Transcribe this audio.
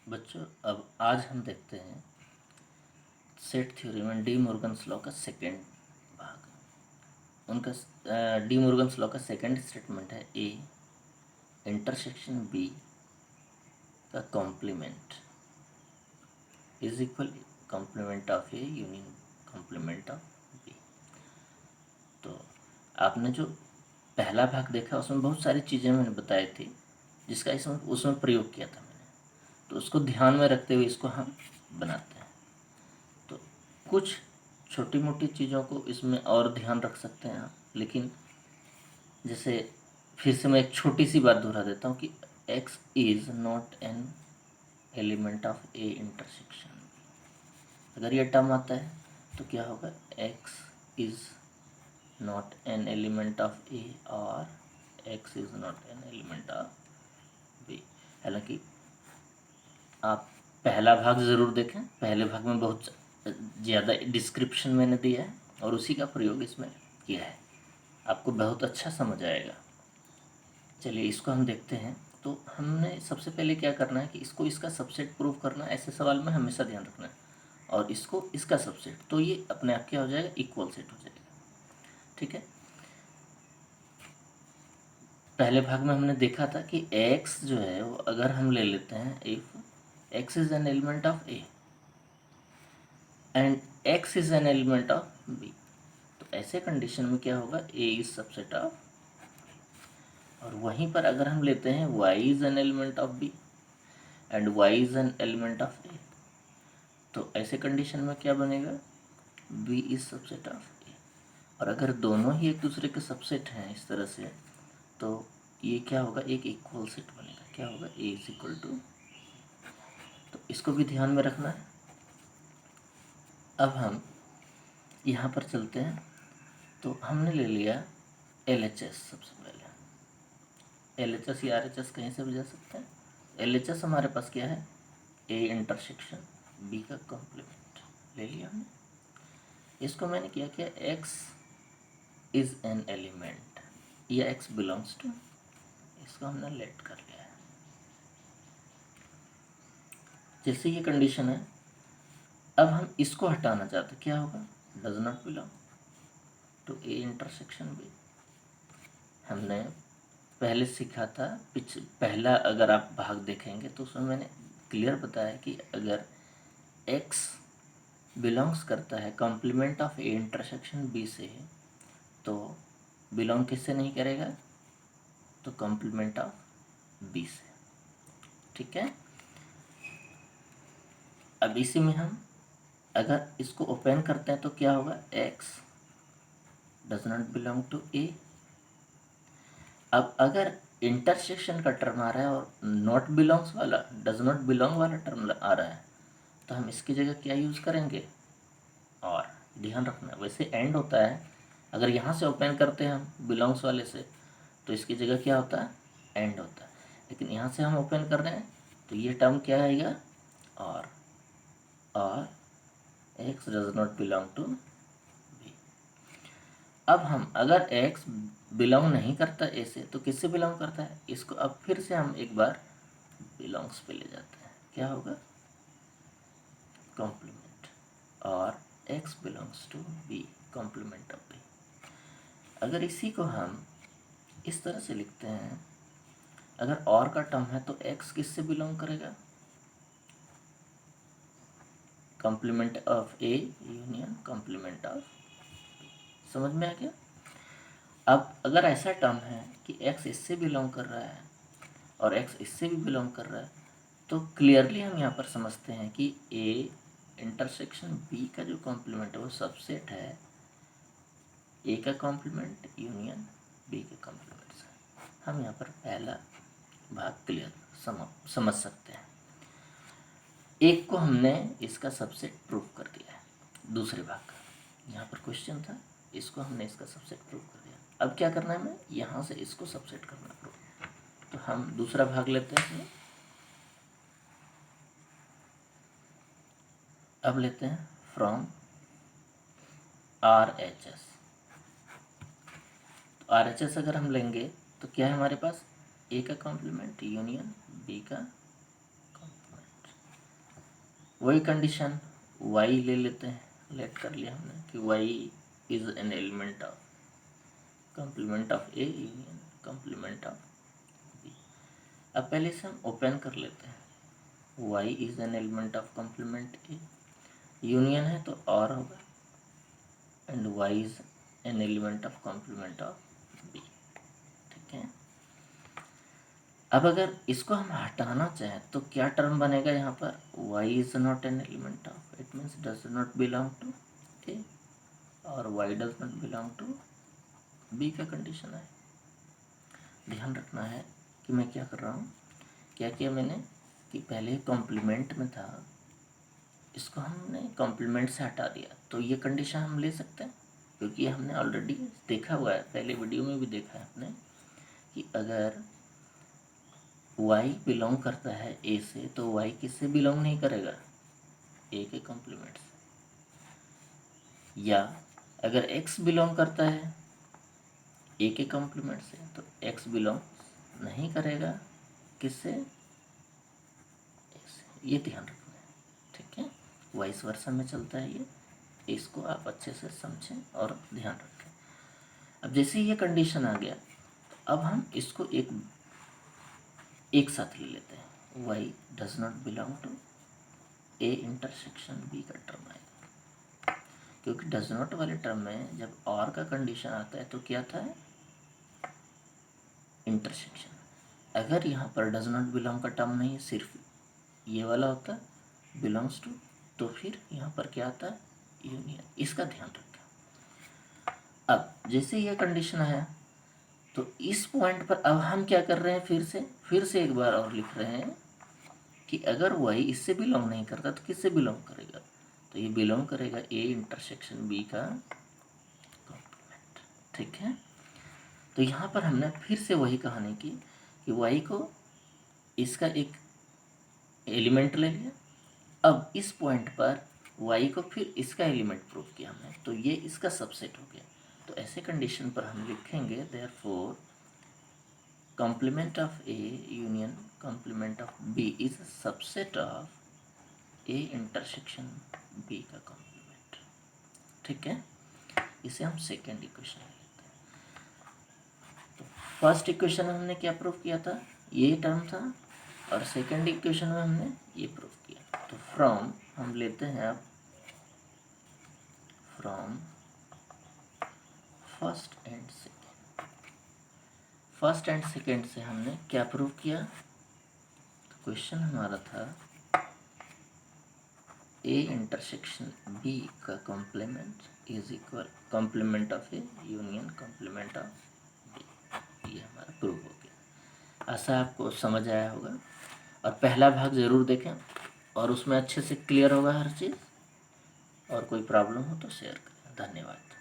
बच्चों, अब आज हम देखते हैं सेट थ्योरी में डी मॉर्गन्स लॉ का सेकेंड भाग। उनका डी मॉर्गन्स लॉ का सेकेंड स्टेटमेंट है ए इंटरसेक्शन बी का complement is equal complement of A union complement of B. तो आपने जो पहला भाग देखा उसमें बहुत सारी चीज़ें मैंने बताई थी जिसका उसमें प्रयोग किया था मैंने, तो उसको ध्यान में रखते हुए इसको हम बनाते हैं। तो कुछ छोटी मोटी चीज़ों को इसमें और ध्यान रख सकते हैं आप, लेकिन जैसे फिर से मैं एक छोटी सी बात दोहरा देता हूँ कि x is not an element of A intersection. अगर ये टर्म आता है तो क्या होगा, x is not an element of a और x is not an element of b. हालांकि आप पहला भाग ज़रूर देखें, पहले भाग में बहुत ज़्यादा डिस्क्रिप्शन मैंने दिया है और उसी का प्रयोग इसमें किया है, आपको बहुत अच्छा समझ आएगा। चलिए इसको हम देखते हैं। तो हमने सबसे पहले क्या करना है कि इसको इसका सबसेट प्रूव करना, ऐसे सवाल में हमेशा ध्यान रखना है, और इसको इसका सबसेट, तो ये अपने आप क्या हो जाएगा, इक्वल सेट हो जाएगा। ठीक है, पहले भाग में हमने देखा था कि x जो है वो अगर हम ले लेते हैं, if x is an element of A and x is an element of b, तो ऐसे कंडीशन में क्या होगा, a इज सबसेट ऑफ, और वहीं पर अगर हम लेते हैं y is an element of b and y is an element of a, तो ऐसे कंडीशन में क्या बनेगा, b is subset of a। और अगर दोनों ही एक दूसरे के सबसेट हैं इस तरह से, तो ये क्या होगा, एक इक्वल सेट बनेगा। क्या होगा, a इज इक्वल टू, तो इसको भी ध्यान में रखना है। अब हम यहाँ पर चलते हैं, तो हमने ले लिया LHS। सबसे पहले LHS या RHS कहीं से भी जा सकते हैं। LHS हमारे पास क्या है, A इंटरसेक्शन B का कॉम्प्लीमेंट ले लिया हमने। इसको मैंने क्या किया, X इज एन एलिमेंट या X बिलोंग्स टू, इसको हमने लेट कर लिया है। जैसे ये कंडीशन है, अब हम इसको हटाना चाहते, क्या होगा, does not belong to A intersection B। हमने पहले सीखा था, पहला अगर आप भाग देखेंगे तो उसमें मैंने क्लियर बताया कि अगर x बिलोंग्स करता है complement of A intersection B से, तो बिलोंग किससे नहीं करेगा, तो कॉम्प्लीमेंट ऑफ बी से। ठीक है, अब इसी में हम अगर इसको ओपन करते हैं तो क्या होगा, x does not belong to a. अब अगर इंटरसेक्शन का टर्म आ रहा है और नॉट बिलोंग्स वाला, डज नॉट बिलोंग वाला टर्म आ रहा है, तो हम इसकी जगह क्या यूज़ करेंगे, और ध्यान रखना वैसे एंड होता है, अगर यहाँ से ओपन करते हैं हम बिलोंग्स वाले से, तो इसकी जगह क्या होता है, एंड होता है। लेकिन यहाँ से हम ओपन कर रहे हैं तो ये टर्म क्या आएगा, और x does not belong to b। अब हम अगर x बिलोंग नहीं करता ए से, तो किससे बिलोंग करता है, इसको अब फिर से हम एक बार बिलोंग्स पे ले जाते हैं, क्या होगा, कॉम्प्लीमेंट, और x belongs to b complement of b। अगर इसी को हम इस तरह से लिखते हैं, अगर और का टर्म है तो x किससे बिलोंग करेगा, complement of A union complement of, समझ में आ गया। अब अगर ऐसा टर्म है कि x इससे बिलोंग कर रहा है और x इससे भी बिलोंग कर रहा है, तो क्लियरली हम यहाँ पर समझते हैं कि a इंटरसेक्शन b का जो कॉम्प्लीमेंट है वो सबसेट है a का कॉम्प्लीमेंट यूनियन b के कॉम्प्लीमेंट से। हम यहाँ पर पहला भाग क्लियर समझ सकते हैं। एक को हमने इसका सबसेट प्रूव कर दिया है। दूसरे भाग का यहाँ पर क्वेश्चन था, इसको हमने इसका सबसेट प्रूव कर दिया। अब क्या करना है, हमें यहाँ से इसको सबसेट करना प्रूव। तो हम दूसरा भाग लेते हैं, अब लेते हैं फ्रॉम RHS। तो RHS अगर हम लेंगे तो क्या है हमारे पास, ए का कॉम्प्लीमेंट यूनियन बी का कॉम्प्लीमेंट। वही कंडीशन y ले लेते हैं, लेट कर लिया हमने कि y is an element of complement of A union complement of B. अब पहले से हम ओपन कर लेते हैं, y is an element of complement A, union है तो और होगा, and y is an element of complement of B. ठीक है। अब अगर इसको हम हटाना चाहें तो क्या टर्म बनेगा यहाँ पर, y is not an element of, it means does not belong to a, और y does not belong to b का कंडीशन है। ध्यान रखना है कि मैं क्या कर रहा हूँ, क्या किया मैंने कि पहले कॉम्प्लीमेंट में था, इसको हमने कॉम्प्लीमेंट से हटा दिया, तो ये कंडीशन हम ले सकते हैं, क्योंकि ये हमने ऑलरेडी देखा हुआ है, पहले वीडियो में भी देखा है आपने कि अगर y बिलोंग करता है a से तो y किससे बिलोंग नहीं करेगा, a के कॉम्प्लीमेंट से, या अगर x बिलोंग करता है a के कॉम्प्लीमेंट से तो x बिलोंग नहीं करेगा किससे, a से। ये ध्यान रखना है, ठीक है। वाइस वर्सा में चलता है ये, इसको आप अच्छे से समझें और ध्यान रखें। अब जैसे ये कंडीशन आ गया, तो अब हम इसको एक साथ ले लेते हैं, y does not belong to A intersection B का टर्म आएगा, क्योंकि डज नॉट वाले टर्म में जब और का कंडीशन आता है तो क्या था, इंटरसेक्शन। अगर यहाँ पर डज नॉट बिलोंग का टर्म नहीं है, सिर्फ ये वाला होता है बिलोंग्स टू, तो फिर यहाँ पर क्या आता है, यूनियन। इसका ध्यान रखें। अब जैसे ये कंडीशन आया तो इस पॉइंट पर अब हम क्या कर रहे हैं, फिर से एक बार और लिख रहे हैं कि अगर y इससे बिलोंग नहीं करता तो किससे बिलोंग करेगा, तो ये बिलोंग करेगा a इंटरसेक्शन b का कॉम्प्लीमेंट। ठीक है। तो यहाँ पर हमने फिर से वही कहानी की कि y को इसका एक एलिमेंट ले लिया, अब इस पॉइंट पर y को फिर इसका एलिमेंट प्रूव किया हमने, तो ये इसका सबसेट हो गया। तो ऐसे कंडीशन पर हम लिखेंगे therefore complement of A union complement of B is a subset of A intersection B का complement। ठीक है, इसे हम सेकेंड इक्वेशन लेते हैं। तो फर्स्ट इक्वेशन में हमने क्या प्रूव किया था, ये टर्म था, और सेकेंड इक्वेशन में हमने ये प्रूव किया। तो फ्रॉम हम लेते हैं अब from first and second, first and second से हमने क्या प्रूव किया, तो क्वेश्चन हमारा था ए इंटरसेक्शन बी का complement is equal complement of A union complement of B. ये हमारा प्रूव हो गया। ऐसा आपको समझ आया होगा, और पहला भाग ज़रूर देखें और उसमें अच्छे से क्लियर होगा हर चीज़, और कोई प्रॉब्लम हो तो शेयर करें। धन्यवाद।